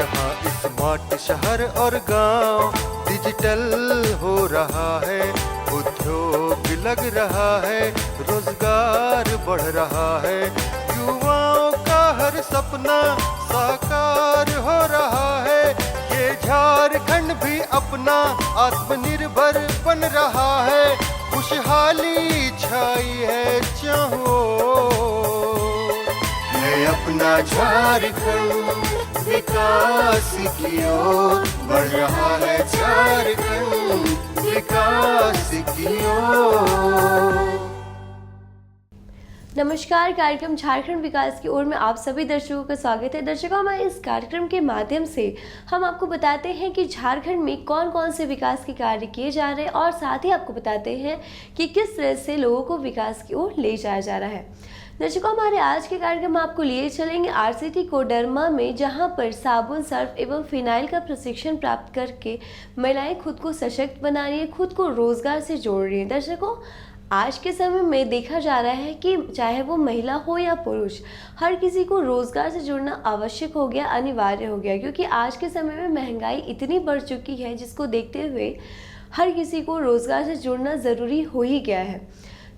जहाँ स्मार्ट शहर और गांव डिजिटल हो रहा है, उद्योग लग रहा है, रोजगार बढ़ रहा है, युवाओं का हर सपना साकार हो रहा है। ये झारखंड भी अपना आत्मनिर्भर बन रहा है, खुशहाली छाई है चाहो है अपना झारखंड विकास की ओर बढ़ रहा है, झारखंड विकास की ओर। नमस्कार, कार्यक्रम झारखंड विकास की ओर में आप सभी दर्शकों का स्वागत है। दर्शकों, हमारे इस कार्यक्रम के माध्यम से हम आपको बताते हैं कि झारखंड में कौन कौन से विकास के कार्य किए जा रहे हैं और साथ ही आपको बताते हैं कि किस तरह से लोगों को विकास की ओर ले जाया जा रहा है। दर्शकों, हमारे आज के कार्यक्रम में आपको लिए चलेंगे आरसीटी कोडरमा में, जहां पर साबुन, सर्फ एवं फिनाइल का प्रशिक्षण प्राप्त करके महिलाएं खुद को सशक्त बना रही हैं, खुद को रोजगार से जोड़ रही हैं। दर्शकों, आज के समय में देखा जा रहा है कि चाहे वो महिला हो या पुरुष, हर किसी को रोज़गार से जुड़ना आवश्यक हो गया, अनिवार्य हो गया, क्योंकि आज के समय में महंगाई इतनी बढ़ चुकी है जिसको देखते हुए हर किसी को रोज़गार से जुड़ना ज़रूरी हो ही गया है।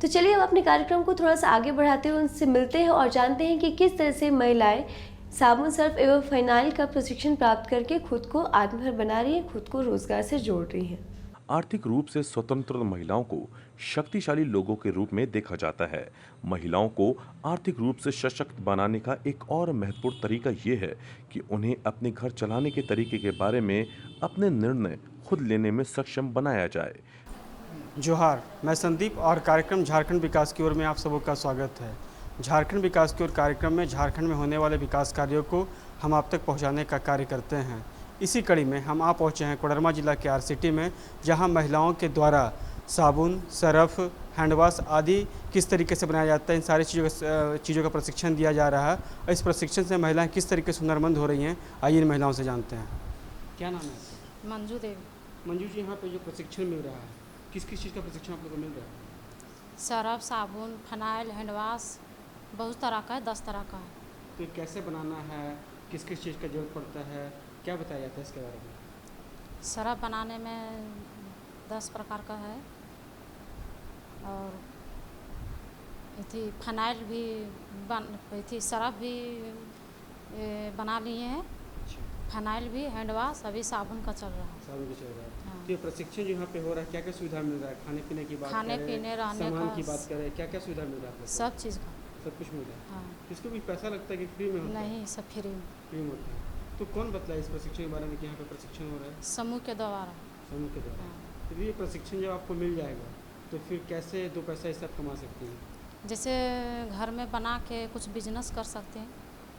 तो चलिए अब अपने कार्यक्रम को थोड़ा सा आगे बढ़ाते हुए उनसे मिलते हैं और जानते हैं कि किस तरह से महिलाएं साबुन, सर्फ एवं फिनाइल का प्रशिक्षण प्राप्त करके खुद को आत्मनिर्भर बना रही हैं, खुद को रोज़गार से जोड़ रही हैं। आर्थिक रूप से स्वतंत्र महिलाओं को शक्तिशाली लोगों के रूप में देखा जाता है। महिलाओं को आर्थिक रूप से सशक्त बनाने का एक और महत्वपूर्ण तरीका ये है कि उन्हें अपने घर चलाने के तरीके के बारे में अपने निर्णय खुद लेने में सक्षम बनाया जाए। जोहार, मैं संदीप और कार्यक्रम झारखंड विकास की ओर में आप सबों का स्वागत है। झारखंड विकास की ओर कार्यक्रम में झारखंड में होने वाले विकास कार्यों को हम आप तक पहुँचाने का कार्य करते हैं। इसी कड़ी में हम आ पहुँचे हैं कोडरमा जिला के आरसीटी में, जहां महिलाओं के द्वारा साबुन, सरफ, हैंडवाश आदि किस तरीके से बनाया जाता है, इन सारी चीज़ों का प्रशिक्षण दिया जा रहा है। इस प्रशिक्षण से महिलाएं किस तरीके से हुनरमंद हो रही हैं, आइए इन महिलाओं से जानते हैं। क्या नाम है? मंजू देवी। मंजू जी, यहाँ पे जो प्रशिक्षण मिल रहा है, किस किस चीज़ का प्रशिक्षण आप लोग को मिल रहा है? सरफ, साबुन, फिनाइल, हैंडवाश, बहुत तरह का है, 10 तरह का है। तो कैसे बनाना है, किस किस चीज़ का जरूरत पड़ता है, क्या बताया जाता है इसके बारे में? सरफ बनाने में 10 प्रकार का है और फिनाइल भी सरफ भी बना लिए हैं, फिनाइल भी, हैंडवाश, अभी साबुन का चल रहा है। साबुन का चल रहा है। हाँ। तो ये प्रशिक्षण जो यहाँ पे हो रहा है, क्या क्या सुविधा मिल रहा है? खाने पीने की बात खाने करें, पीने, रहने सामान का, की बात करें, क्या क्या सुविधा मिल रहा है? सब चीज़ का। सब कुछ मिल रहा है। हाँ। इसको भी पैसा लगता है कि फ्री में होता है? नहीं, सब फ्री में। फ्री में होता है। तो कौन बतलाया इस प्रशिक्षण के बारे में कि यहाँ पे प्रशिक्षण हो रहा है? समूह के द्वारा। समूह के द्वारा। हाँ। तो ये प्रशिक्षण जब आपको मिल जाएगा तो फिर कैसे 2 पैसा इससे आप कमा सकती हैं? जैसे घर में बना के कुछ बिजनेस कर सकते हैं।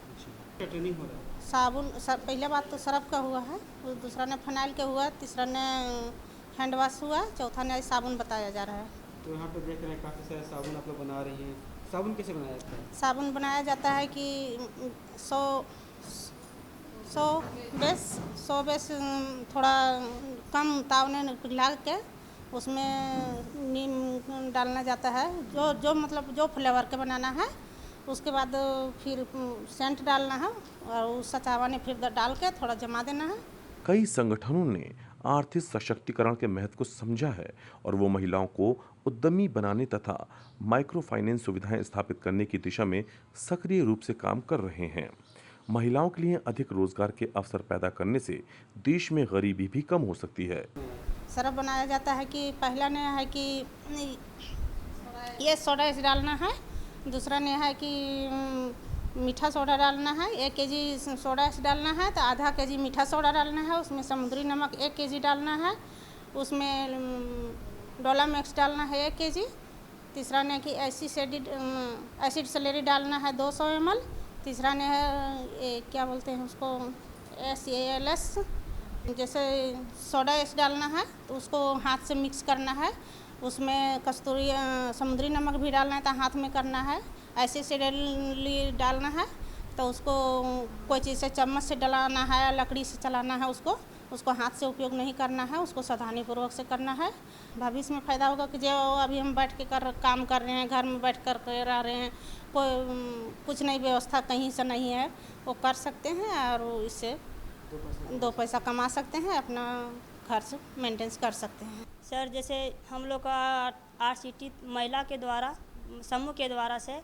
अच्छा, क्या ट्रेनिंग हो रहा है? साबुन पहले बात तो सरफ का हुआ है, दूसरा ने फिनाइल का हुआ, तीसरा ने हैंडवाश हुआ, चौथा ने साबुन बताया जा रहा है। तो यहाँ पे देख रहे हैं काफ़ी सारे साबुन आप लोग बना रही हैं। साबुन कैसे बनाया जाता है? साबुन बनाया जाता है कि 100 बेस थोड़ा कम ताव में पिघला के उसमें नीम डालना जाता है, जो मतलब जो फ्लेवर के बनाना है। उसके बाद फिर सेंट डालना है और उस सचावा ने फिर डाल के थोड़ा जमा देना है। कई संगठनों ने आर्थिक सशक्तिकरण के महत्व को समझा है और वो महिलाओं को उद्यमी बनाने तथा माइक्रो फाइनेंस सुविधाएं स्थापित करने की दिशा में सक्रिय रूप से काम कर रहे हैं। महिलाओं के लिए अधिक रोजगार के अवसर पैदा करने से देश में गरीबी भी कम हो सकती है। सरफ बनाया जाता है कि पहला ने है कि ये सोडा डालना है, दूसरा ने है कि मीठा सोडा डालना है, 1 केजी सोडा डालना है तो आधा केजी मीठा सोडा डालना है, उसमें समुद्री नमक 1 केजी डालना है, उसमें डोला मैक्स डालना है 1 केजी, तीसरा ने कि एसिड सेलेरी डालना है 200 ml, तीसरा ने है क्या बोलते हैं उसको SALS। जैसे सोडा डालना है तो उसको हाथ से मिक्स करना है, उसमें कस्तूरी समुद्री नमक भी डालना है तो हाथ में करना है, ऐसे से डालना है तो उसको कोई चीज़ से चम्मच से डलाना है, लकड़ी से चलाना है, उसको हाथ से उपयोग नहीं करना है, उसको सावधानीपूर्वक से करना है। भविष्य में फ़ायदा होगा कि जो अभी हम बैठ के काम कर रहे हैं, घर में बैठ कर रह रहे हैं, कोई कुछ नई व्यवस्था कहीं से नहीं है, वो कर सकते हैं और इससे दो पैसा कमा सकते हैं, अपना खर्च मेंटेन कर सकते हैं। सर जैसे हम लोग का आरसीटी महिला के द्वारा समूह के द्वारा से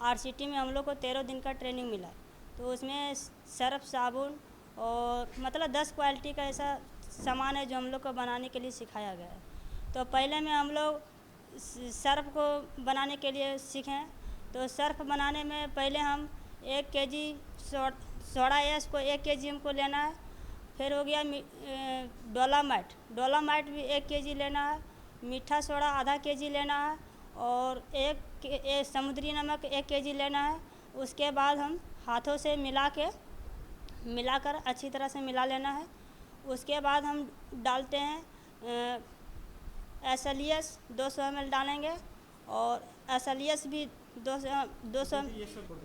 आरसीटी में हम लोग को 13 दिन का ट्रेनिंग मिला है। तो उसमें सर्फ साबुन और मतलब 10 क्वालिटी का ऐसा सामान है जो हम लोग को बनाने के लिए सिखाया गया है। तो पहले में हम लोग सर्फ को बनाने के लिए सीखें। तो सर्फ बनाने में पहले हम 1 केजी सोडा ऐश को 1 केजी हमको लेना है। फिर हो गया डोलामाइट भी 1 केजी लेना है। मीठा सोडा आधा केजी लेना है और एक समुद्री नमक 1 केजी लेना है। उसके बाद हम हाथों से मिलाकर अच्छी तरह से मिला लेना है। उसके बाद हम डालते हैं एसएलएस 200 ml डालेंगे और एसएलएस भी 200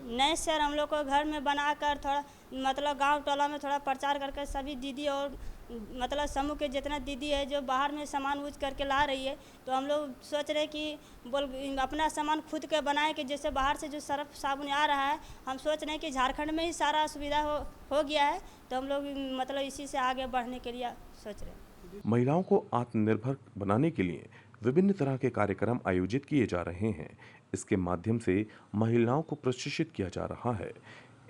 नहीं सर, हम लोग को घर में बनाकर थोड़ा मतलब गांव टोला में थोड़ा प्रचार करके सभी दीदी और मतलब समूह के जितना दीदी है जो बाहर में सामान यूज करके ला रही है, तो हम लोग सोच रहे कि अपना सामान खुद के बनाए कि जैसे बाहर से जो सर्फ साबुन आ रहा है, हम सोच रहे हैं कि झारखंड में ही सारा सुविधा हो गया है, तो हम लोग मतलब इसी से आगे बढ़ने के लिए सोच रहे हैं। महिलाओं को आत्मनिर्भर बनाने के लिए विभिन्न तरह के कार्यक्रम आयोजित किए जा रहे हैं। इसके माध्यम से महिलाओं को प्रशिक्षित किया जा रहा है।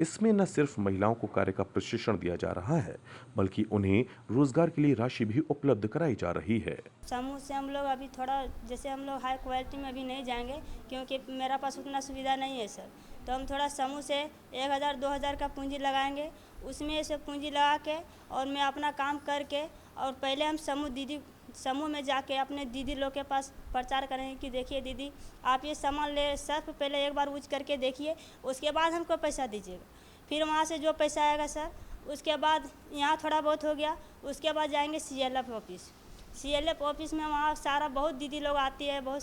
इसमें न सिर्फ महिलाओं को कार्य का प्रशिक्षण दिया जा रहा है, बल्कि उन्हें रोजगार के लिए राशि भी उपलब्ध कराई जा रही है। समूह से हम लोग अभी थोड़ा जैसे हम लोग हाई क्वालिटी में अभी नहीं जाएंगे क्योंकि मेरा पास उतना सुविधा नहीं है सर। तो हम थोड़ा समूह से 1000-2000 का पूंजी लगाएंगे। उसमें से पूंजी लगा के और मैं अपना काम करके और पहले हम समूह में जाके अपने दीदी लोग के पास प्रचार करेंगे कि देखिए दीदी, आप ये सामान ले सर्फ पहले एक बार यूज करके देखिए, उसके बाद हमको पैसा दीजिएगा। फिर वहाँ से जो पैसा आएगा सर, उसके बाद यहाँ थोड़ा बहुत हो गया, उसके बाद जाएंगे CLF ऑफिस। CLF ऑफिस में वहाँ सारा बहुत दीदी लोग आती है, बहुत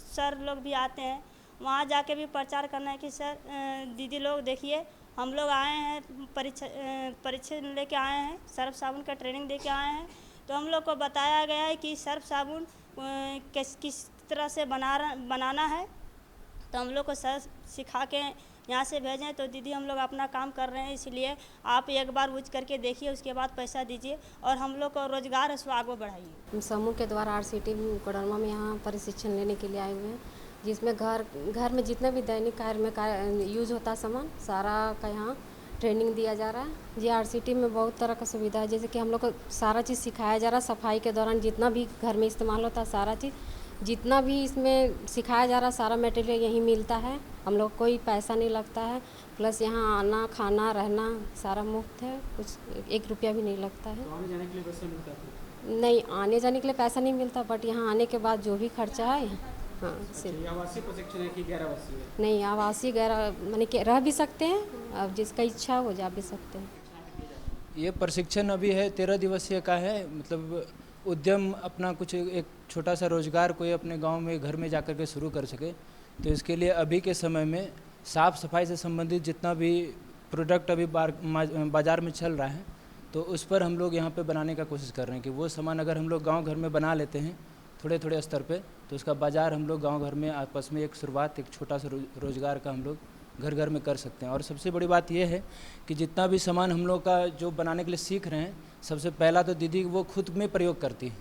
सर लोग भी आते हैं। वहाँ जाके भी प्रचार करना है कि सर दीदी लोग देखिए, हम लोग आए हैं परीक्षण लेके आए हैं, सर्फ साबुन का ट्रेनिंग दे के आए हैं। तो हम लोग को बताया गया है कि सर्फ साबुन किस तरह से बनाना है। तो हम लोग को सर सिखा के यहाँ से भेजें। तो दीदी हम लोग अपना काम कर रहे हैं, इसलिए आप एक बार यूज करके देखिए, उसके बाद पैसा दीजिए और हम लोग को रोजगार है सो आगे बढ़ाइए। समूह के द्वारा आरसीटी कोडरमा में यहाँ प्रशिक्षण लेने के लिए आए हुए हैं, जिसमें घर में जितना भी दैनिक कार्य में यूज होता है सामान सारा का यहाँ ट्रेनिंग दिया जा रहा है। जी आरसीटी में बहुत तरह का सुविधा है, जैसे कि हम लोग को सारा चीज़ सिखाया जा रहा है। सफाई के दौरान जितना भी घर में इस्तेमाल होता है सारा चीज़, जितना भी इसमें सिखाया जा रहा है सारा मटेरियल यहीं मिलता है। हम लोग कोई पैसा नहीं लगता है, प्लस यहाँ आना खाना रहना सारा मुफ्त है, कुछ 1 रुपया भी नहीं लगता है। तो आने जाने के लिए पैसा मिलता है? नहीं, आने जाने के लिए पैसा नहीं मिलता, बट यहाँ आने के बाद जो भी खर्चा है हाँ ये आवासीय प्रशिक्षण है कि गैर आवासीय है? नहीं, आवासीय गैर माने कि रह भी सकते हैं, अब जिसका इच्छा हो जा भी सकते हैं। ये प्रशिक्षण अभी है 13 दिवसीय का है। मतलब उद्यम अपना कुछ एक छोटा सा रोजगार कोई अपने गांव में घर में जाकर के शुरू कर सके, तो इसके लिए अभी के समय में साफ़ सफाई से संबंधित जितना भी प्रोडक्ट अभी बाज़ार में चल रहा है, तो उस पर हम लोग यहाँ पे बनाने का कोशिश कर रहे हैं कि वो सामान अगर हम लोग गांव घर में बना लेते हैं थोड़े थोड़े स्तर पे, तो उसका बाज़ार हम लोग गांव घर में आपस में एक शुरुआत एक छोटा सा रोज़गार का हम लोग घर घर में कर सकते हैं। और सबसे बड़ी बात यह है कि जितना भी सामान हम लोग का जो बनाने के लिए सीख रहे हैं, सबसे पहला तो दीदी वो खुद में प्रयोग करती है।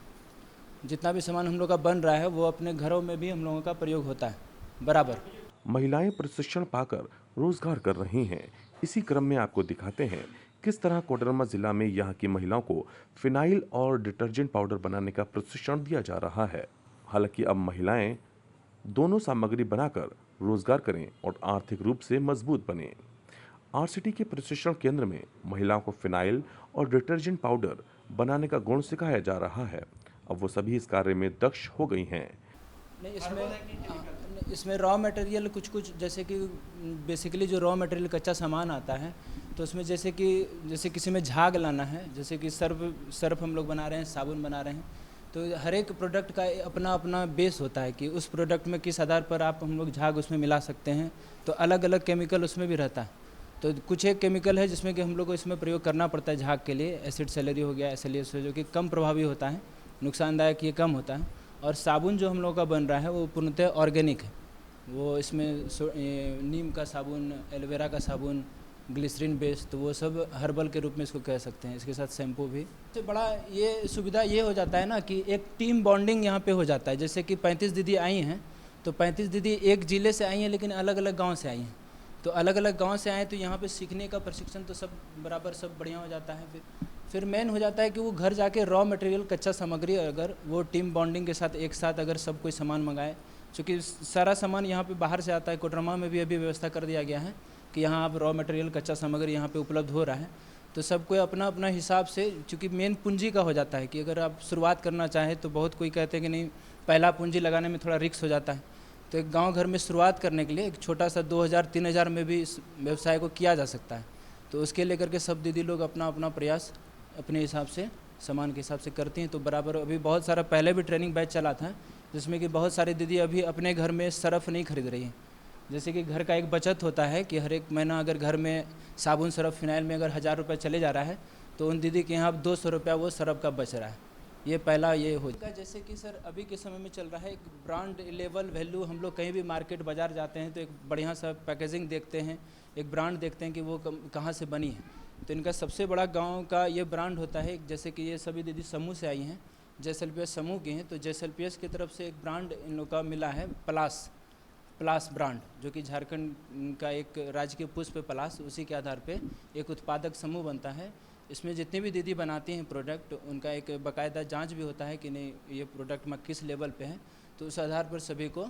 जितना भी सामान हम लोग का बन रहा है वो अपने घरों में भी हम लोगों का प्रयोग होता है बराबर। महिलाएं प्रशिक्षण पाकर रोजगार कर रही हैं। इसी क्रम में आपको दिखाते हैं किस तरह कोडरमा जिला में यहाँ की महिलाओं को फिनाइल और डिटर्जेंट पाउडर बनाने का प्रशिक्षण दिया जा रहा है। हालांकि अब महिलाएं दोनों सामग्री बनाकर रोजगार करें और आर्थिक रूप से मजबूत बने। आरसीटी के प्रशिक्षण केंद्र में महिलाओं को फिनाइल और डिटर्जेंट पाउडर बनाने का गुण सिखाया जा रहा है। अब वो सभी इस कार्य में दक्ष हो गई हैं। नहीं, इसमें रॉ मटेरियल कुछ जैसे कि बेसिकली जो रॉ मटेरियल कच्चा सामान आता है, तो उसमें जैसे किसी में झाग लाना है, जैसे कि सर्फ हम लोग बना रहे हैं, साबुन बना रहे हैं, तो हर एक प्रोडक्ट का अपना अपना बेस होता है कि उस प्रोडक्ट में किस आधार पर आप हम लोग झाग उसमें मिला सकते हैं। तो अलग अलग केमिकल उसमें भी रहता है। तो कुछ एक केमिकल है जिसमें कि हम लोग को इसमें प्रयोग करना पड़ता है झाग के लिए। एसिड सेलेरी हो गया, SLS जो कि कम प्रभावी होता है, नुकसानदायक ये कम होता है। और साबुन जो हम लोग का बन रहा है वो पूर्णतः ऑर्गेनिक है। वो इसमें नीम का साबुन, एलोवेरा का साबुन ग्लिसरीन बेस्ड, तो वो सब हर्बल के रूप में इसको कह सकते हैं। इसके साथ शैम्पू भी। सबसे बड़ा ये सुविधा ये हो जाता है ना कि एक टीम बॉन्डिंग यहाँ पे हो जाता है। जैसे कि 35 दीदी आई हैं, तो 35 दीदी एक ज़िले से आई हैं लेकिन अलग अलग गांव से आई हैं। तो अलग अलग गांव से आए तो यहाँ पे सीखने का प्रशिक्षण तो सब बराबर सब बढ़िया हो जाता है। फिर मेन हो जाता है कि वो घर जाके रॉ मटेरियल कच्चा सामग्री अगर वो टीम बॉन्डिंग के साथ एक साथ अगर सब कोई सामान मंगाए, क्योंकि सारा सामान यहाँ पे बाहर से आता है। कोडरमा में भी अभी व्यवस्था कर दिया गया है कि यहाँ आप रॉ मटेरियल कच्चा सामग्री यहाँ पे उपलब्ध हो रहा है। तो सबको अपना अपना हिसाब से, चूँकि मेन पूंजी का हो जाता है कि अगर आप शुरुआत करना चाहें तो बहुत कोई कहते हैं कि नहीं पहला पूंजी लगाने में थोड़ा रिस्क हो जाता है। तो एक गांव घर में शुरुआत करने के लिए एक छोटा सा 2000-3000 में भी इस व्यवसाय को किया जा सकता है। तो उसके लेकर के सब दीदी लोग अपना अपना प्रयास अपने हिसाब से सामान के हिसाब से करती हैं। तो बराबर अभी बहुत सारा पहले भी ट्रेनिंग बैच चला था जिसमें कि बहुत सारी दीदी अभी अपने घर में सरफ़ नहीं खरीद रही हैं। जैसे कि घर का एक बचत होता है कि हर एक महीना अगर घर में साबुन सरफ फिनाइल में अगर 1000 रुपये चले जा रहा है तो उन दीदी के यहाँ अब 200 रुपया वो सरफ का बच रहा है। ये पहला ये हो जाएगा। जैसे कि सर अभी के समय में चल रहा है एक ब्रांड लेवल वैल्यू। हम लोग कहीं भी मार्केट बाज़ार जाते हैं तो एक बढ़िया सा पैकेजिंग देखते हैं, एक ब्रांड देखते हैं कि वो कहाँ से बनी है। तो इनका सबसे बड़ा गांव का ये ब्रांड होता है। जैसे कि ये सभी दीदी समूह से आई हैं, JSLPS समूह की हैं। तो JSLPS की तरफ से एक ब्रांड इन लोग का मिला है पलास ब्रांड, जो कि झारखंड का एक राजकीय पुष्प पलास, उसी के आधार पे एक उत्पादक समूह बनता है। इसमें जितनी भी दीदी बनाती हैं प्रोडक्ट, उनका एक बाकायदा जांच भी होता है कि नहीं ये प्रोडक्ट में किस लेवल पे है। तो उस आधार पर सभी को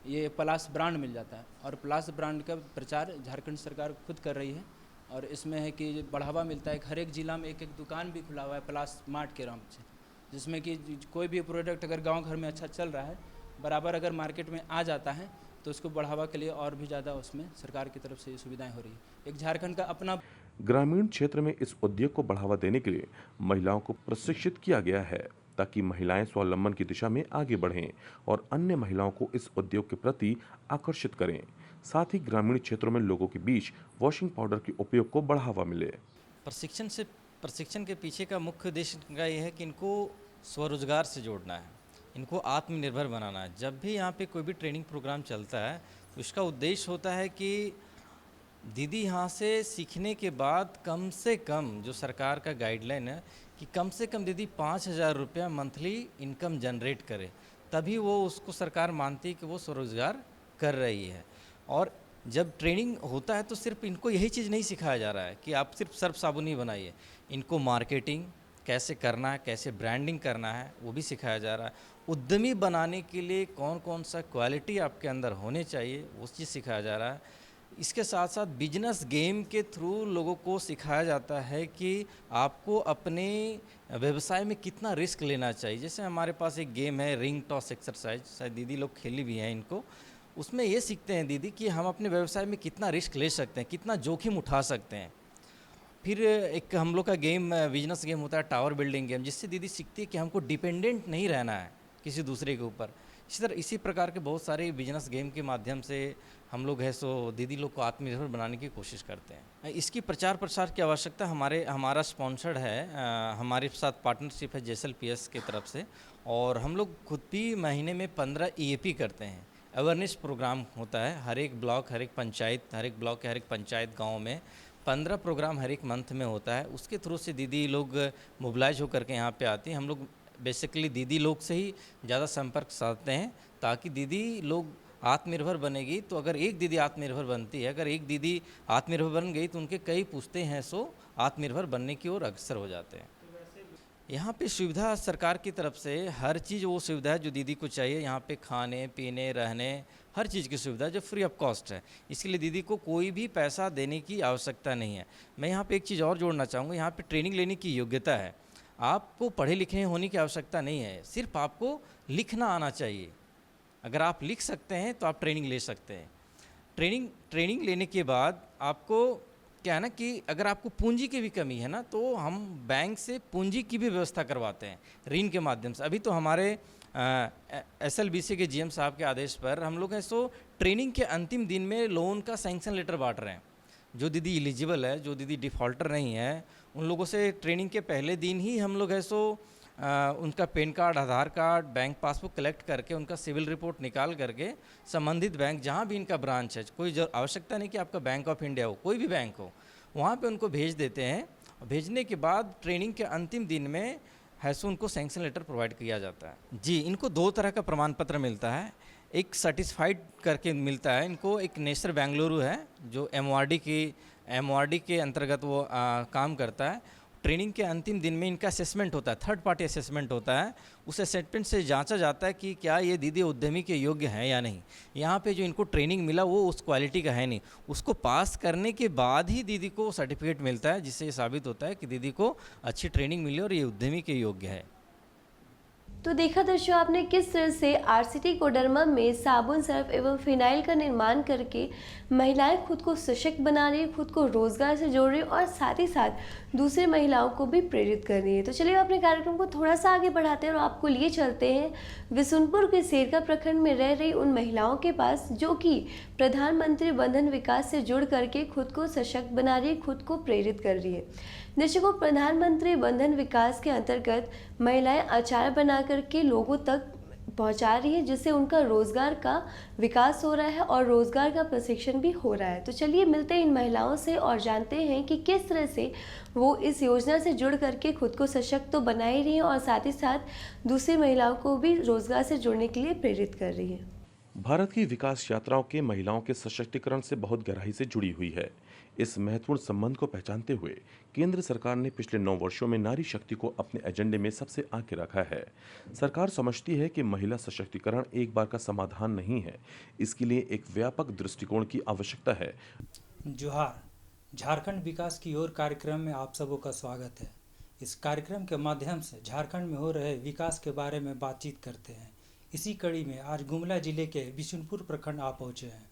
ये पलास ब्रांड मिल जाता है। और पलास ब्रांड का प्रचार झारखंड सरकार खुद कर रही है और इसमें है कि बढ़ावा मिलता है। हर एक ज़िला में एक एक दुकान भी खुला हुआ है पलास मार्ट के नाम से, जिसमें कि कोई भी प्रोडक्ट अगर गाँव घर में अच्छा चल रहा है, बराबर अगर मार्केट में आ जाता है तो उसको बढ़ावा के लिए और भी ज़्यादा उसमें सरकार की तरफ से ये सुविधाएं हो रही है। एक झारखंड का अपना ग्रामीण क्षेत्र में इस उद्योग को बढ़ावा देने के लिए महिलाओं को प्रशिक्षित किया गया है ताकि महिलाएं स्वावलंबन की दिशा में आगे बढ़ें और अन्य महिलाओं को इस उद्योग के प्रति आकर्षित करें। साथ ही ग्रामीण क्षेत्रों में लोगों के बीच वॉशिंग पाउडर के उपयोग को बढ़ावा मिले। प्रशिक्षण के पीछे का मुख्य उद्देश्य का ये है कि इनको स्वरोजगार से जोड़ना है, इनको आत्मनिर्भर बनाना है। जब भी यहाँ पे कोई भी ट्रेनिंग प्रोग्राम चलता है तो इसका उद्देश्य होता है कि दीदी यहाँ से सीखने के बाद कम से कम, जो सरकार का गाइडलाइन है कि कम से कम दीदी 5000 रुपया मंथली इनकम जनरेट करे, तभी वो उसको सरकार मानती है कि वो स्वरोजगार कर रही है। और जब ट्रेनिंग होता है तो सिर्फ इनको यही चीज़ नहीं सिखाया जा रहा है कि आप सिर्फ सर्फ साबुन ही बनाइए, इनको मार्केटिंग कैसे करना है, कैसे ब्रांडिंग करना है वो भी सिखाया जा रहा है। उद्यमी बनाने के लिए कौन कौन सा क्वालिटी आपके अंदर होने चाहिए वो चीज़ सिखाया जा रहा है। इसके साथ साथ बिजनेस गेम के थ्रू लोगों को सिखाया जाता है कि आपको अपने व्यवसाय में कितना रिस्क लेना चाहिए। जैसे हमारे पास एक गेम है रिंग टॉस एक्सरसाइज, शायद दीदी लोग खेली भी हैं इनको। उसमें ये सीखते हैं दीदी कि हम अपने व्यवसाय में कितना रिस्क ले सकते हैं, कितना जोखिम उठा सकते हैं। फिर एक हम लोग का गेम बिजनेस गेम होता है टावर बिल्डिंग गेम, जिससे दीदी सीखती है कि हमको डिपेंडेंट नहीं रहना है किसी दूसरे के ऊपर। इसी प्रकार के बहुत सारे बिजनेस गेम के माध्यम से हम लोग है सो दीदी लोग को आत्मनिर्भर बनाने की कोशिश करते हैं। इसकी प्रचार प्रसार की आवश्यकता हमारा स्पॉन्सर्ड है, हमारे साथ पार्टनरशिप है JSLPS की तरफ से। और हम लोग खुद भी महीने में 15 EAP करते हैं, अवेयरनेस प्रोग्राम होता है। हर एक ब्लॉक, हर एक पंचायत, हर एक ब्लॉक के हर एक पंचायत गाँव में 15 प्रोग्राम हर एक मंथ में होता है। उसके थ्रू से दीदी लोग मोबिलाइज होकर के यहाँ पे आती हैं। हम लोग बेसिकली दीदी लोग से ही ज़्यादा संपर्क साधते हैं ताकि दीदी लोग आत्मनिर्भर बनेगी। तो अगर एक दीदी आत्मनिर्भर बनती है, अगर एक दीदी आत्मनिर्भर बन गई तो उनके कई पूछते हैं सो आत्मनिर्भर बनने की ओर अग्रसर हो जाते हैं। यहाँ पे सुविधा सरकार की तरफ से हर चीज़ वो सुविधा है जो दीदी को चाहिए। यहाँ पे खाने पीने रहने हर चीज़ की सुविधा जो फ्री ऑफ कॉस्ट है, इसके लिए दीदी को कोई भी पैसा देने की आवश्यकता नहीं है। मैं यहाँ पे एक चीज़ और जोड़ना चाहूँगा, यहाँ पे ट्रेनिंग लेने की योग्यता है। आपको पढ़े लिखे होने की आवश्यकता नहीं है, सिर्फ आपको लिखना आना चाहिए। अगर आप लिख सकते हैं तो आप ट्रेनिंग ले सकते हैं। ट्रेनिंग लेने के बाद आपको क्या है ना कि अगर आपको पूंजी की भी कमी है ना, तो हम बैंक से पूंजी की भी व्यवस्था करवाते हैं ऋण के माध्यम से। अभी तो हमारे SLBC के GM साहब के आदेश पर हम लोग हैं सो ट्रेनिंग के अंतिम दिन में लोन का सैंक्शन लेटर बांट रहे हैं। जो दीदी एलिजिबल है, जो दीदी डिफ़ॉल्टर नहीं है, उन लोगों से ट्रेनिंग के पहले दिन ही हम लोग है सो उनका पैन कार्ड, आधार कार्ड, बैंक पासबुक कलेक्ट करके उनका सिविल रिपोर्ट निकाल करके संबंधित बैंक जहाँ भी इनका ब्रांच है, कोई आवश्यकता नहीं कि आपका बैंक ऑफ इंडिया हो, कोई भी बैंक हो, वहाँ पे उनको भेज देते हैं। भेजने के बाद ट्रेनिंग के अंतिम दिन में हैसो उनको सैंक्शन लेटर प्रोवाइड किया जाता है। जी, इनको 2 तरह का प्रमाण पत्र मिलता है। एक सर्टिफाइड करके मिलता है इनको, एक नेशनल बेंगलुरु है जो एमओआरडी के अंतर्गत वो काम करता है। ट्रेनिंग के अंतिम दिन में इनका असेसमेंट होता है, थर्ड पार्टी असेसमेंट होता है। उस असेसमेंट से जांचा जाता है कि क्या ये दीदी उद्यमी के योग्य हैं या नहीं। यहाँ पे जो इनको ट्रेनिंग मिला वो उस क्वालिटी का है नहीं। उसको पास करने के बाद ही दीदी को सर्टिफिकेट मिलता है, जिससे ये साबित होता है कि दीदी को अच्छी ट्रेनिंग मिली और ये उद्यमी के योग्य है। तो देखा दर्शकों आपने किस तरह से आरसीटी कोडरमा में साबुन, सर्फ एवं फिनाइल का निर्माण करके महिलाएं खुद को सशक्त बना रही, खुद को रोजगार से जोड़ रही और साथ ही साथ दूसरी महिलाओं को भी प्रेरित कर रही है। तो चलिए अपने कार्यक्रम को थोड़ा सा आगे बढ़ाते हैं और आपको लिए चलते हैं बिशुनपुर के सेरका प्रखंड में रह रही उन महिलाओं के पास जो कि प्रधानमंत्री बंधन विकास से जुड़ करके खुद को सशक्त बना रही है, खुद को प्रेरित कर रही है। दर्शकों, प्रधानमंत्री बंधन विकास के अंतर्गत महिलाएं अचार बना करके लोगों तक पहुंचा रही है, जिससे उनका रोजगार का विकास हो रहा है और रोजगार का प्रशिक्षण भी हो रहा है। तो चलिए मिलते हैं इन महिलाओं से और जानते हैं कि किस तरह से वो इस योजना से जुड़ करके खुद को सशक्त तो बना ही रही है और साथ ही साथ दूसरी महिलाओं को भी रोजगार से जुड़ने के लिए प्रेरित कर रही है। भारत की विकास यात्राओं के महिलाओं के सशक्तिकरण से बहुत गहराई से जुड़ी हुई है। इस महत्वपूर्ण संबंध को पहचानते हुए केंद्र सरकार ने पिछले 9 वर्षों में नारी शक्ति को अपने एजेंडे में सबसे आगे रखा है। सरकार समझती है कि महिला सशक्तिकरण एक बार का समाधान नहीं है, इसके लिए एक व्यापक दृष्टिकोण की आवश्यकता है। जोहार, झारखंड विकास की ओर कार्यक्रम में आप सबों का स्वागत है। इस कार्यक्रम के माध्यम से झारखंड में हो रहे विकास के बारे में बातचीत करते हैं। इसी कड़ी में आज गुमला जिले के बिशुनपुर प्रखंड आ पहुँचे हैं।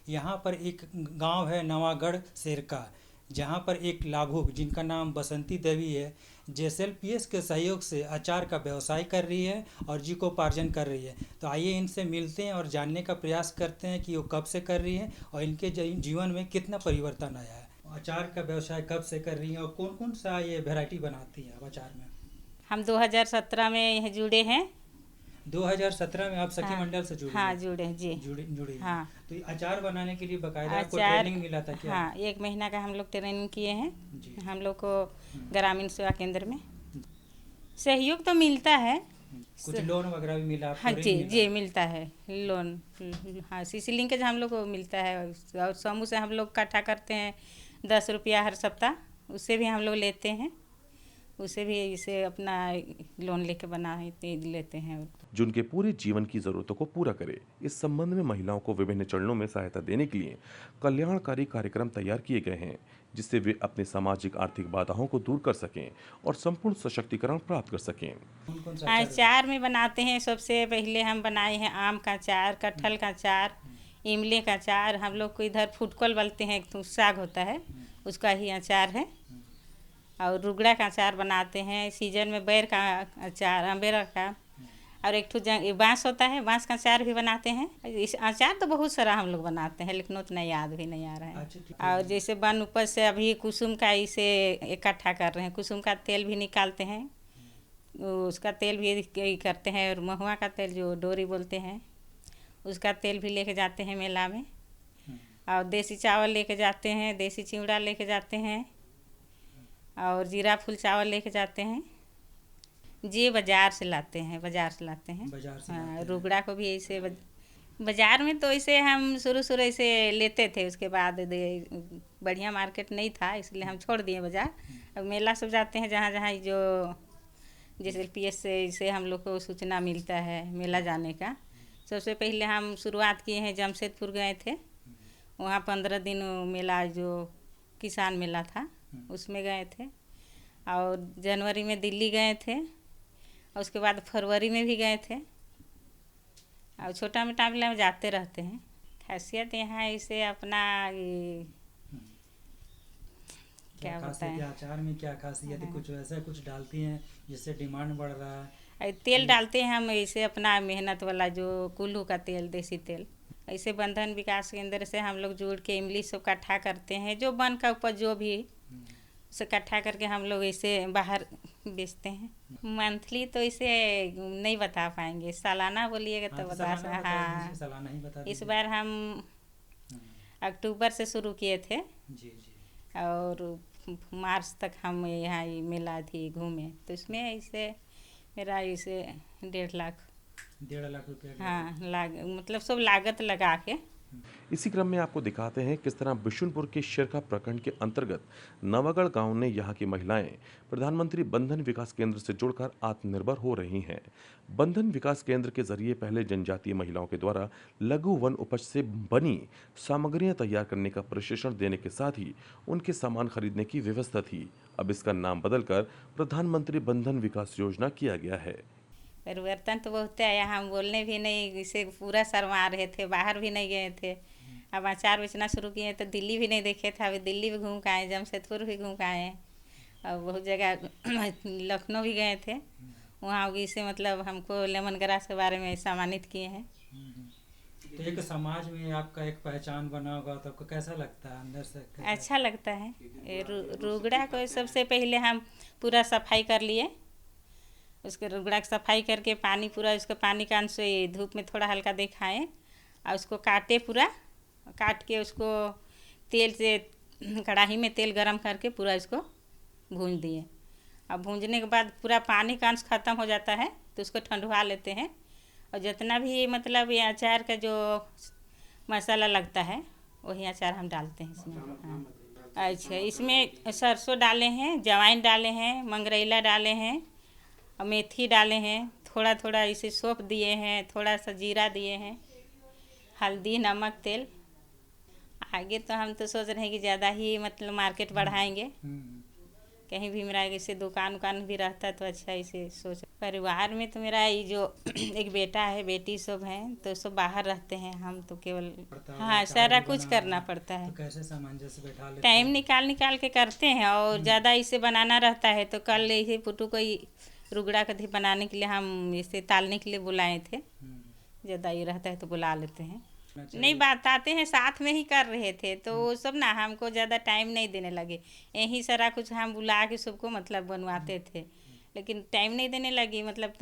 यहाँ पर एक गांव है नवागढ़ सेरका, जहाँ पर एक लाभुक जिनका नाम बसंती देवी है, जेएसएलपीएस के सहयोग से अचार का व्यवसाय कर रही है और जीविकोपार्जन कर रही है। तो आइए इनसे मिलते हैं और जानने का प्रयास करते हैं कि वो कब से कर रही हैं और इनके जीवन में कितना परिवर्तन आया है। अचार का व्यवसाय कब से कर रही हैं और कौन कौन सा ये वेराइटी बनाती है अचार में? हम 2017 में यह जुड़े हैं। 2017 में आप सखी मंडल से जुड़े? हाँ, जुड़े जी। जुड़ी। हाँ। तो ये अचार बनाने के लिए बकायदा आपको ट्रेनिंग मिला था क्या? हाँ, 1 महीना का हम लोग ट्रेनिंग किए हैं। हम लोग को ग्रामीण सेवा केंद्र में सहयोग तो मिलता है। कुछ लोन वगैरह भी मिला? हाँ जी, मिलता है लोन। हाँ, सीसी लिंकेज हम लोग को मिलता है और समूह से हम लोग इकट्ठा करते हैं 10 रुपया हर सप्ताह, उससे भी हम लोग लेते हैं, उसे भी इसे अपना लोन लेके बना लेते हैं जो उनके पूरे जीवन की जरूरतों को पूरा करे। इस संबंध में महिलाओं को विभिन्न चरणों में सहायता देने के लिए कल्याणकारी कार्यक्रम तैयार किए गए हैं, जिससे वे अपने सामाजिक आर्थिक बाधाओं को दूर कर सकें और संपूर्ण सशक्तिकरण प्राप्त कर सकें। अचार में बनाते हैं। सबसे पहले हम बनाए हैं आम का अचार, कटहल का अचार, इमली का अचार। हम लोग को इधर फुटकल बोलते हैं, तो साग होता है उसका ही अचार है। और रुगड़ा का अचार बनाते हैं। सीजन में बैर का अचार, अम्बेरा का, और एक ठो बाँस होता है, बाँस का अचार भी बनाते हैं। इस अचार तो बहुत सारा हम लोग बनाते हैं, लेकिन उतना याद भी नहीं आ रहा है। और जैसे वन उपज से अभी कुसुम का इसे इकट्ठा कर रहे हैं। कुसुम का तेल भी निकालते हैं, उसका तेल भी करते हैं। और महुआ का तेल जो डोरी बोलते हैं, उसका तेल भी लेके जाते हैं मेला में। और देसी चावल लेके जाते हैं, देसी चिवड़ा लेके जाते हैं, और जीरा फूल चावल लेके जाते हैं। जी बाजार से लाते हैं। हाँ, रुगड़ा को भी ऐसे बाजार में तो ऐसे हम शुरू ऐसे लेते थे, उसके बाद बढ़िया मार्केट नहीं था, इसलिए हम छोड़ दिए बाजार। अब मेला सब जाते हैं, जहाँ जहाँ जो जैसे पीएस से इसे हम लोग को सूचना मिलता है मेला जाने का। सबसे पहले हम शुरुआत किए हैं, जमशेदपुर गए थे, वहाँ 15 दिन मेला जो किसान मेला था उसमें गए थे। और जनवरी में दिल्ली गए थे, और उसके बाद फरवरी में भी गए थे। और छोटा मोटा मेला में जाते रहते हैं। खासियत यहाँ इसे अपना क्या बताएं? अचार में क्या खासियत है? कुछ ऐसा कुछ डालती हैं जिससे डिमांड बढ़ रहा है? तेल डालते हैं हम ऐसे अपना मेहनत वाला, जो कुल्लू का तेल, देसी तेल। ऐसे बंधन विकास केंद्र से हम लोग जुड़ के इमली सब इकट्ठा करते हैं, जो वन का उपज जो भी उसे इकट्ठा करके हम लोग इसे बाहर बेचते हैं। मंथली तो इसे नहीं बता पाएंगे, सालाना बोलिएगा तो बता। हाँ, इस बार हम अक्टूबर से शुरू किए थे और मार्च तक हम यहाँ ये मेला थी घूमे, तो इसमें इसे मेरा इसे 1.5 लाख 1.5 लाख रुपया का। हाँ मतलब सब लागत लगा के। इसी क्रम में आपको दिखाते हैं किस तरह बिशुनपुर के शिरका प्रखंड के अंतर्गत नवागढ़ गांव ने यहाँ की महिलाएं प्रधानमंत्री बंधन विकास केंद्र से जुड़कर आत्मनिर्भर हो रही हैं। बंधन विकास केंद्र के जरिए पहले जनजातीय महिलाओं के द्वारा लघु वन उपज से बनी सामग्रियां तैयार करने का प्रशिक्षण देने के साथ ही उनके सामान खरीदने की व्यवस्था थी। अब इसका नाम बदलकर प्रधानमंत्री बंधन विकास योजना किया गया है। परिवर्तन तो बहुत आया, हम बोलने भी नहीं, इसे पूरा शर्मा रहे थे, बाहर भी नहीं गए थे। अब अचार बेचना शुरू किए तो दिल्ली भी नहीं देखे थे, अभी दिल्ली भी घूम के आए, जमशेदपुर भी घूम के आए, और बहुत जगह लखनऊ भी गए थे। वहाँ इसे मतलब हमको लेमन ग्रास के बारे में सम्मानित किए हैं। तो एक समाज में आपका एक पहचान बना होगा, तो आपको कैसा लगता है अंदर से? अच्छा लगता है। रुगड़ा को सबसे पहले हम पूरा सफाई कर लिए, उसके रुगड़ा की सफाई करके पानी पूरा उसको पानी का अंश धूप में थोड़ा हल्का दिखाएं, और उसको काटे, पूरा काट के उसको तेल से कढ़ाई में तेल गरम करके पूरा इसको भून दिए। अब भूनने के बाद पूरा पानी का अंश ख़त्म हो जाता है तो उसको ठंडवा लेते हैं, और जितना भी मतलब ये अचार का जो मसाला लगता है वही अचार हम डालते हैं इसमें। हाँ। अच्छा, इसमें सरसों डाले हैं, अजवाइन डाले हैं, मंगरैला डाले हैं, और मेथी डाले हैं, थोड़ा थोड़ा इसे सौंफ दिए हैं, थोड़ा सा जीरा दिए हैं, हल्दी, नमक, तेल। आगे तो हम तो सोच रहे हैं कि ज़्यादा ही मतलब मार्केट बढ़ाएंगे, कहीं भी मेरा इसे दुकान भी रहता तो अच्छा, इसे सोच। परिवार में तो मेरा ये जो एक बेटा है, बेटी सब हैं, तो सब बाहर रहते हैं, हम तो केवल हाँ सारा कुछ करना पड़ता है। तो कैसे सामंजस्य बैठा लेते टाइम निकाल के करते हैं, और ज़्यादा इसे बनाना रहता है तो कल इसे पुटू को रुगड़ा कथी बनाने के लिए हम इसे तालने के लिए बुलाए थे। ज़्यादा ये रहता है तो बुला लेते हैं। नहीं बताते हैं, साथ में ही कर रहे थे तो वो सब ना हमको ज़्यादा टाइम नहीं देने लगे, यही सारा कुछ हम बुला के सबको मतलब बनवाते थे, लेकिन टाइम नहीं देने लगी, मतलब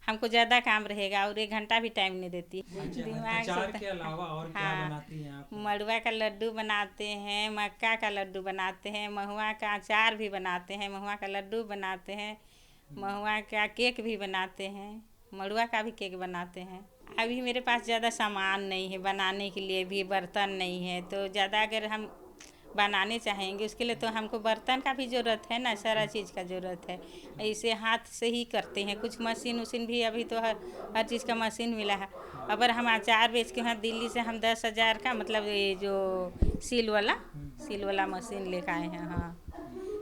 हमको ज़्यादा काम रहेगा और 1 घंटा भी टाइम नहीं देती। दिमाग से के अलावा और क्या बनाती हैं आप? मड़ुआ का लड्डू बनाते हैं, मक्का का लड्डू बनाते हैं, महुआ का अचार भी बनाते हैं, महुआ का लड्डू बनाते हैं, महुआ का केक भी बनाते हैं, मड़ुआ का भी केक बनाते हैं। अभी मेरे पास ज़्यादा सामान नहीं है बनाने के लिए, भी बर्तन नहीं है, तो ज़्यादा अगर हम बनाने चाहेंगे उसके लिए तो हमको बर्तन का भी ज़रूरत है ना, सारा चीज़ का ज़रूरत है। इसे हाथ से ही करते हैं, कुछ मशीन भी अभी तो हर चीज़ का मशीन मिला है। अगर हम अचार बेच के यहाँ दिल्ली से हम 10,000 का मतलब ये जो सील वाला मशीन लेकर आए हैं। हाँ,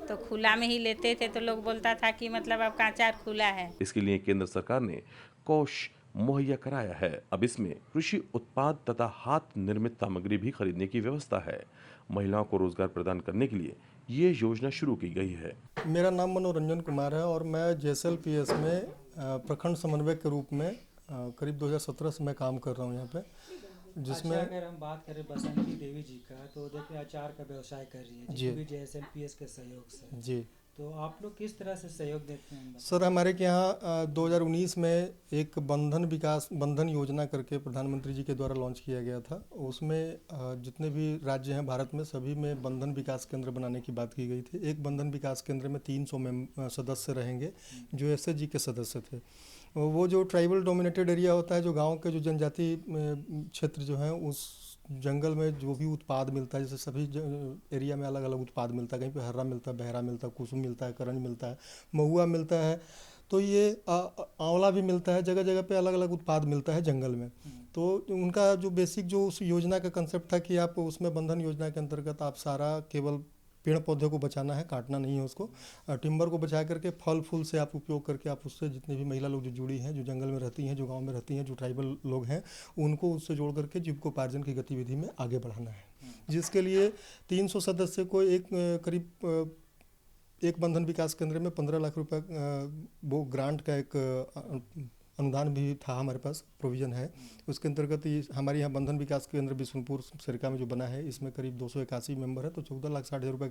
तो खुला में ही लेते थे तो लोग बोलता था कि मतलब अब का अचार खुला है। इसके लिए केंद्र सरकार ने कोष मुहैया कराया है। अब इसमें कृषि उत्पाद तथा हाथ निर्मित सामग्री भी खरीदने की व्यवस्था है। महिलाओं को रोजगार प्रदान करने के लिए ये योजना शुरू की गई है। मेरा नाम मनोरंजन कुमार है और मैं JSLPS में प्रखंड समन्वयक के रूप में करीब 2017 से मैं काम कर रहा हूँ यहाँ पे, जिसमें अगर हम बात करें बसंती देवी जी का, तो देखिए अचार का व्यवसाय कर रही है जी, JSLPS के सहयोग से जी। तो आप लोग किस तरह से सहयोग देते हैं? सर, हमारे के यहाँ 2019 में एक बंधन योजना करके प्रधानमंत्री जी के द्वारा लॉन्च किया गया था। उसमें जितने भी राज्य हैं भारत में सभी में बंधन विकास केंद्र बनाने की बात की गई थी। एक बंधन विकास केंद्र में 300 सदस्य रहेंगे जो SHG के सदस्य थे। वो जो ट्राइबल डोमिनेटेड एरिया होता है, जो गांव के जो जनजाति क्षेत्र जो हैं, उस जंगल में जो भी उत्पाद मिलता है, जैसे सभी एरिया में अलग अलग उत्पाद मिलता है, कहीं पे हर्रा मिलता है, बहरा मिलता है, कुसुम मिलता है, करंज मिलता है, महुआ मिलता है, तो ये आंवला भी मिलता है, जगह जगह पे अलग अलग उत्पाद मिलता है जंगल में। तो उनका जो बेसिक जो उस योजना का कंसेप्ट था कि आप उसमें बंधन योजना के अंतर्गत आप सारा केवल पेड़ पौधे को बचाना है, काटना नहीं है उसको, टिम्बर को बचा करके फल फूल से आप उपयोग करके आप उससे जितने भी महिला लोग जो जुड़ी हैं, जो जंगल में रहती हैं, जो गांव में रहती हैं, जो ट्राइबल लोग हैं, उनको उससे जोड़ करके जीविकोपार्जन की गतिविधि में आगे बढ़ाना है, जिसके लिए 300 सदस्य को करीब एक बंधन विकास केंद्र में 15 लाख रुपए वो ग्रांट का एक अनुदान भी था हमारे पास, प्रोविज़न है। उसके अंतर्गत ये हमारे यहाँ बंधन विकास केंद्र बिशुनपुर सिरका में जो बना है, इसमें करीब 281 मेंबर है, तो 14,60,000 रुपये,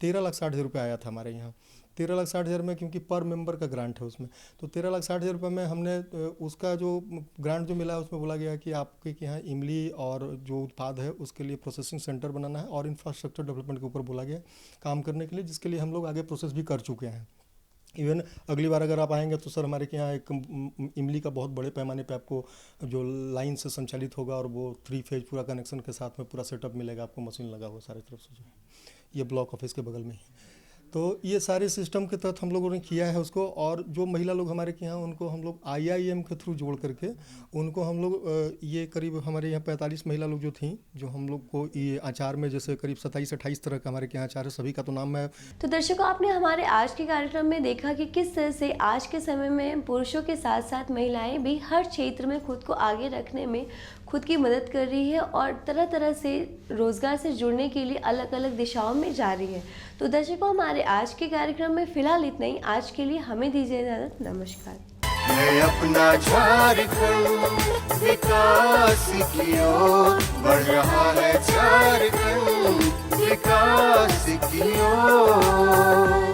13,60,000 रुपये आया था हमारे यहाँ। 13,60,000 में, क्योंकि पर मेंबर का ग्रांट है उसमें, तो 13,60,000 रुपये में हमने उसका जो ग्रांट जो मिला है उसमें बोला गया कि आपके यहाँ इमली और जो उत्पाद है उसके लिए प्रोसेसिंग सेंटर बनाना है और इंफ्रास्ट्रक्चर डेवलपमेंट के ऊपर बोला गया काम करने के लिए, जिसके लिए हम लोग आगे प्रोसेस भी कर चुके हैं। इवन अगली बार अगर आप आएंगे तो सर हमारे के यहाँ एक इमली का बहुत बड़े पैमाने पे आपको जो लाइन से संचालित होगा और वो 3 फेज पूरा कनेक्शन के साथ में पूरा सेटअप मिलेगा आपको, मशीन लगा हुआ सारी तरफ से जो है। ये ब्लॉक ऑफिस के बगल में ही, तो ये सारे सिस्टम के तहत हम लोगों ने किया है उसको। और जो महिला लोग हमारे के यहाँ, उनको हम लोग IIM के थ्रू जोड़ करके उनको हम लोग ये करीब हमारे यहाँ 45 महिला लोग जो थी, जो हम लोग को ये अचार में जैसे करीब 27-28 तरह का हमारे के यहाँ अचार है, सभी का तो नाम है। तो दर्शकों, आपने हमारे आज के कार्यक्रम में देखा कि किस तरह से आज के समय में पुरुषों के साथ साथ महिलाएं भी हर क्षेत्र में खुद को आगे रखने में खुद की मदद कर रही है और तरह तरह से रोज़गार से जुड़ने के लिए अलग अलग दिशाओं में जा रही है। तो दर्शकों, हमारे आज के कार्यक्रम में फ़िलहाल इतना ही। आज के लिए हमें दीजिए इजाज़त। नमस्कार। है अपना झारखंड विकास की ओर बढ़ रहा है, झारखंड विकास की ओर।